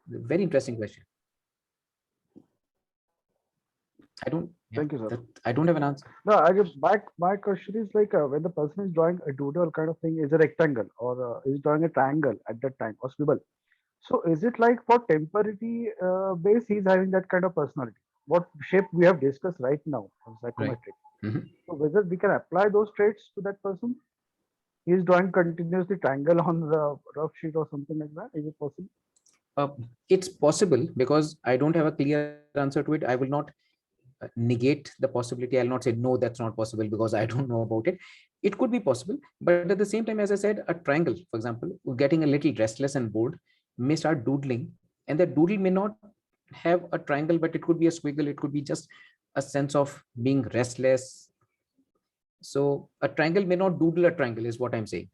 Very interesting question. I don't, yeah, Thank you, sir. I don't have an answer. No, I just my question is like when the person is drawing a doodle kind of thing, is a rectangle or is drawing a triangle at that time or scribble. So is it like for temporary base he's having that kind of personality? What shape we have discussed right now on Right. psychometric. Mhm. So whether we can apply those traits to that person? He is drawing continuously triangle on the rough sheet or something like that. Is it possible? Uh, it's possible because I don't have a clear answer to it. I will not negate the possibility. I'll not say no, that's not possible because I don't know about it. It could be possible, but at the same time, as I said, a triangle, for example, getting a little restless and bored, may start doodling, and that doodle may not have a triangle, but it could be a squiggle. It could be just a sense of being restless. So a triangle may not doodle a triangle, is what I'm saying.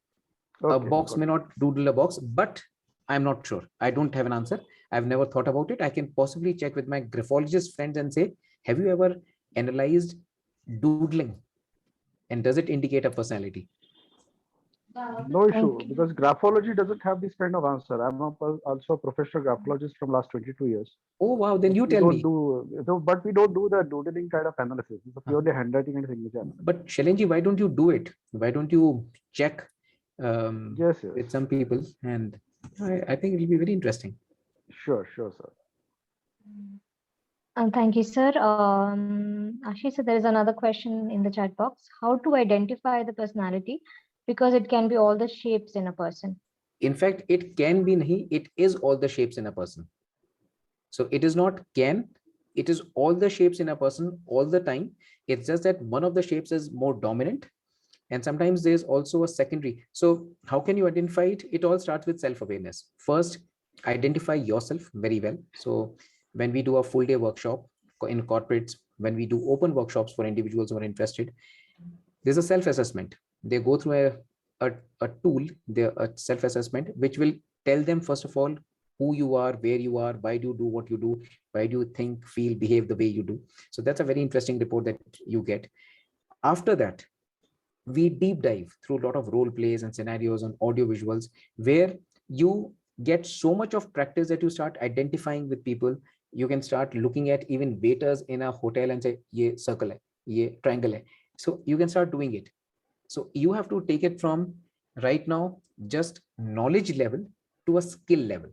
A Okay, box got may it. not doodle a box, but I'm not sure. I don't have an answer. I've never thought about it. I can possibly check with my graphologist friends and say, have you ever analyzed doodling, and does it indicate a personality? No issue Okay. because graphology doesn't have this kind of answer. I'm also a professional graphologist from last 22 years. Oh, wow. Then But you we tell don't me. do but we don't do the doodling kind of analysis. It's a Uh, purely handwriting and signature analysis. But Shalenji, why don't you do it? Why don't you check Yes, yes. with some people? And I think it'll be very interesting. Sure, sure, sir. Thank you, sir. Ashish, so there is another question in the chat box. How to identify the personality? Because it can be all the shapes in a person. In fact, it can be nahi, it is all the shapes in a person. So it is not can, it is all the shapes in a person all the time. It's just that one of the shapes is more dominant, and sometimes there's also a secondary. So how can you identify it? It all starts with self-awareness. First, identify yourself very well. So when we do a full day workshop in corporates, when we do open workshops for individuals who are interested, there's a self-assessment. They go through a tool, a self-assessment, which will tell them, first of all, who you are, where you are, why do you do what you do, why do you think, feel, behave the way you do. So that's a very interesting report that you get. After that, we deep dive through a lot of role plays and scenarios and audio visuals, where you get so much of practice that you start identifying with people. You can start looking at even waiters in a hotel and say, ye circle hai, ye triangle hai. So you can start doing it. So you have to take it from right now just knowledge level to a skill level.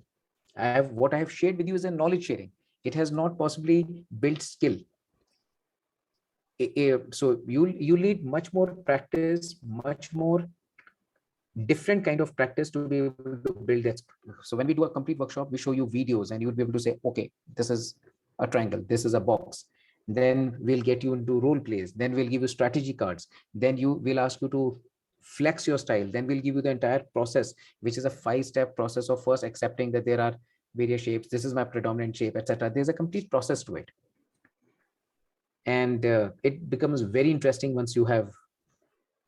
What I have shared with you is a knowledge sharing. It has not possibly built skill. So you need much more practice, much more different kind of practice to be able to build that. So when we do a complete workshop, we show you videos and you would be able to say, okay, this is a triangle, this is a box. Then we'll get you into role plays, then we'll give you strategy cards, then you will ask you to flex your style, then we'll give you the entire process, which is a 5-step process of first accepting that there are various shapes, this is my predominant shape, etc. There's a complete process to it. And it becomes very interesting once you have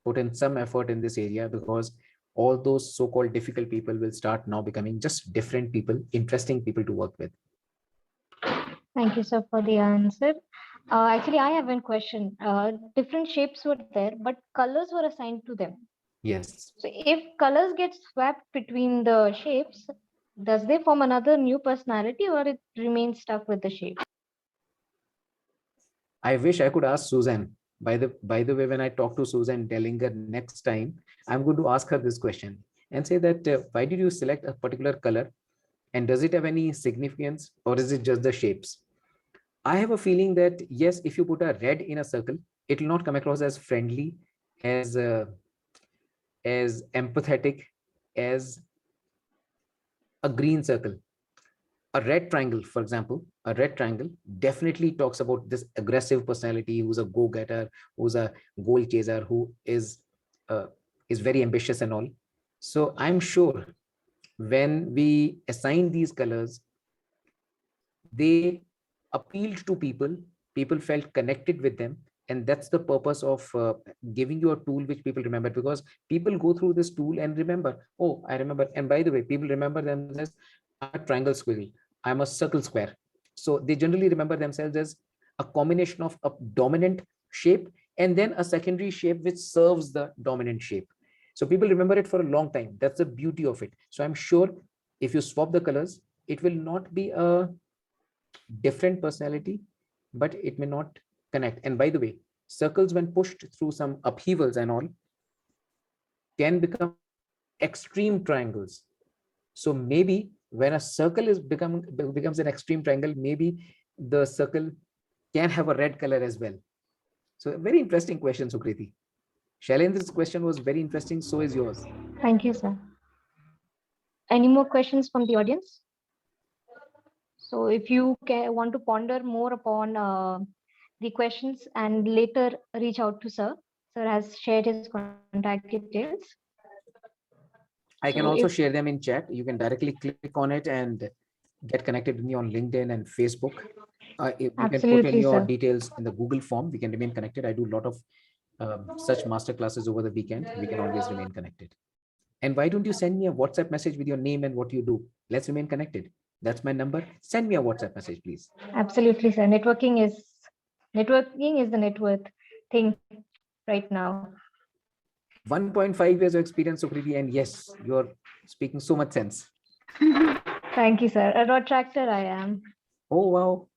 put in some effort in this area, because all those so-called difficult people will start now becoming just different people, interesting people to work with. Thank you, sir, for the answer. Actually, I have one question. Different shapes were there, but colors were assigned to them. Yes. So if colors get swapped between the shapes, does they form another new personality or it remains stuck with the shape? I wish I could ask Susan. By the way, when I talk to Susan Dellinger next time, I'm going to ask her this question and say that why did you select a particular color, and does it have any significance, or is it just the shapes? I have a feeling that yes, if you put a red in a circle, it will not come across as friendly, as empathetic as a green circle. A red triangle, for example, a red triangle definitely talks about this aggressive personality who's a go-getter, who's a goal chaser, who uh, is very ambitious and all. So I'm sure when we assign these colors, they appealed to people. People felt connected with them, and that's the purpose of giving you a tool which people remember, because people go through this tool and remember, oh, I remember. And by the way, people remember themselves, I'm a triangle squiggle, I'm a circle square. So they generally remember themselves as a combination of a dominant shape and then a secondary shape which serves the dominant shape. So people remember it for a long time. That's the beauty of it. So I'm sure if you swap the colors, it will not be a different personality, but it may not connect. And by the way, circles, when pushed through some upheavals and all, can become extreme triangles. So maybe when a circle becomes an extreme triangle, maybe the circle can have a red color as well. So a very interesting question, Sukriti. Shailendra's question was very interesting. So is yours. Thank you, sir. Any more questions from the audience? So if you want to ponder more upon the questions and later reach out to sir, sir has shared his contact details. I can So also if share them in chat. You can directly click on it and get connected with me on LinkedIn and Facebook. You can put in absolutely, your sir. details in the Google form. We can remain connected. I do a lot of such master classes over the weekend. We can always remain connected. And why don't you send me a WhatsApp message with your name and what you do? Let's remain connected. That's my number. Send me a WhatsApp message, please. Absolutely, sir. Networking is the net worth thing right now. 1.5 years of experience, Sukriti, and yes, you're speaking so much sense. Thank you, sir. A rod tractor I am. Oh, wow.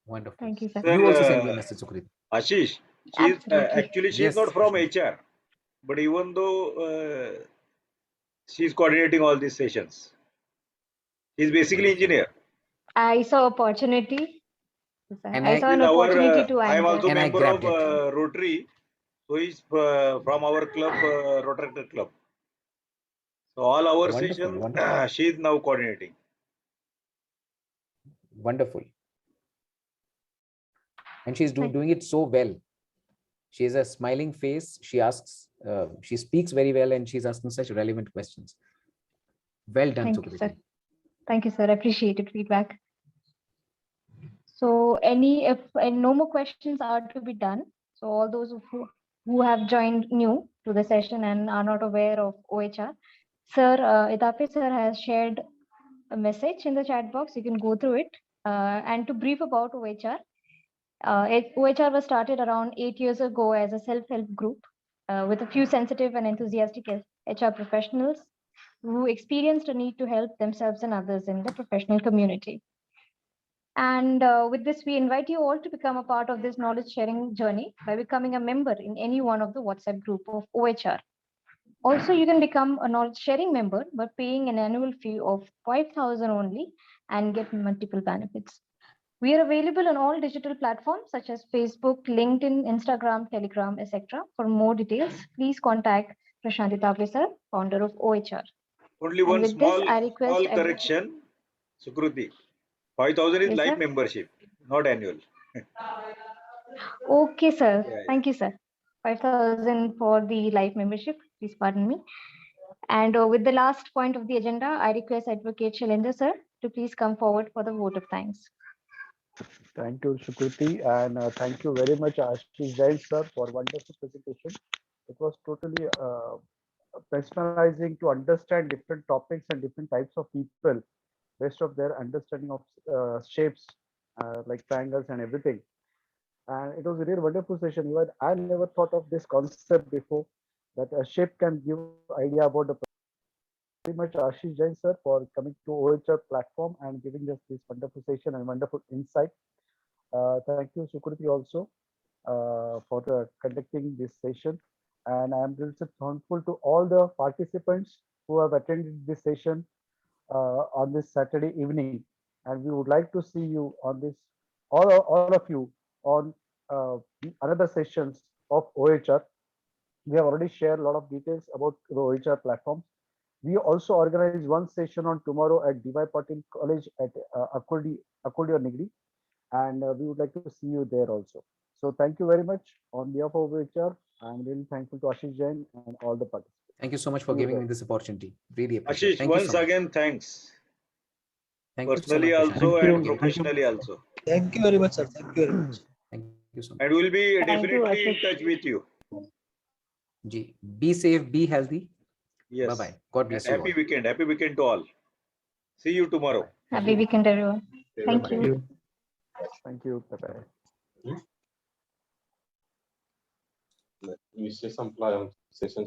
Wonderful. Thank you, sir. You also send me a message, Sukriti. Ashish, Absolutely. she's not from HR, but even though she's coordinating all these sessions, she's basically engineer. I saw opportunity. And I saw an opportunity to I am anchor. also And I member of grabbed it. Rotary, so he's from our club, Rotractor Club. So all our Wonderful, sessions, wonderful. she is now coordinating. Wonderful. And she's doing it so well. She has a smiling face. She asks, she speaks very well, and she's asking such relevant questions. Well done, Thank you, sir. Sukriti. Thank you, sir. Appreciated feedback. So if no more questions are to be done. So all those who have joined new to the session and are not aware of OHR, sir, Itape sir has shared a message in the chat box. You can go through it. And to brief about OHR, OHR was started around 8 years ago as a self-help group with a few sensitive and enthusiastic HR professionals who experienced a need to help themselves and others in the professional community. And with this, we invite you all to become a part of this knowledge sharing journey by becoming a member in any one of the WhatsApp group of OHR. Also, you can become a knowledge sharing member by paying an annual fee of 5,000 only and get multiple benefits. We are available on all digital platforms such as Facebook, LinkedIn, Instagram, Telegram, etc. For more details, please contact Prashant Itape sir, founder of OHR. Only And one with this, I request small correction, Sukruti. 5,000 is Yes, life sir. membership, not annual. Okay, sir. Yeah, Thank you, sir. 5,000 for the live membership. Please pardon me. And with the last point of the agenda, I request Advocate Shailendra, sir, to please come forward for the vote of thanks. Thank you, Shukriti, and thank you very much, Ashish Jain, sir, for wonderful presentation. It was totally mesmerizing to understand different topics and different types of people based of their understanding of shapes like triangles and everything. And it was a really wonderful session. Even I never thought of this concept before that a shape can give idea about the very much Ashish Jain sir for coming to OHR platform and giving us this wonderful session and wonderful insight. Thank you, Sukriti, also for conducting this session. And I am really thankful to all the participants who have attended this session on this Saturday evening. And we would like to see you on this, all of you on another sessions of OHR. We have already shared a lot of details about the OHR platform. We also organize one session on tomorrow at DY Patil College at Accordion Nigri, and we would like to see you there also. So thank you very much on behalf of OHR. I'm really thankful to Ashish Jain and all the participants. Thank you so much for See you giving me there. this opportunity. Really appreciate it. Ashish, Thank you once so much. again, thanks. Thank you so Personally much, Prashant, also for and giving me this professionally opportunity. also. Thank you very much, sir. Thank you very much. Thank you so much. And we'll be Thank you, definitely in Ashish. touch with you. Ji, be safe, be healthy. Yes. Bye-bye. God And bless you all. happy weekend. Happy weekend to all. See you tomorrow. Bye-bye. Happy weekend, everyone. Thank Bye-bye. you. Thank you. Bye-bye. Session